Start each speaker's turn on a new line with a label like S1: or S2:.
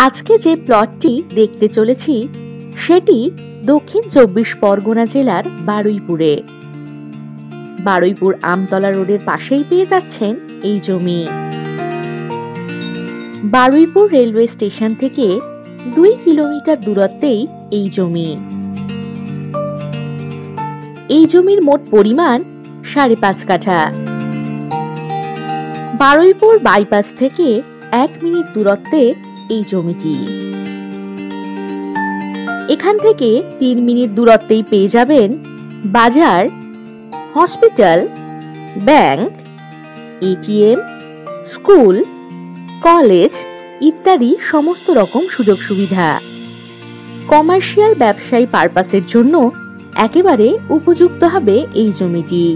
S1: আজকে যে প্লটটি দেখতে চলেছি সেটি দক্ষিণ ২৪ পরগনা জেলার বারুইপুরে। বারুইপুর আমতলা রোডের পাশেই পেয়ে যাচ্ছেন এই জমি। বারুইপুর রেলওয়ে স্টেশন থেকে ২ কিলোমিটার দূরত্বেই এই জমি। এই জমির মোট পরিমাণ ৫.৫ কাঠা। বারুইপুর বাইপাস থেকে ১ মিনিট দূরত্বে এই জমিটি। এখান থেকে ৩ মিনিট দূরত্বেই পেয়ে যাবেন বাজার, hospital, bank, ATM, school, college ইত্যাদি সমস্ত রকম সুযোগ সুবিধা। কমার্শিয়াল ব্যবসায়ী পারপাসের জন্য একেবারে উপযুক্ত হবে এই জমিটি।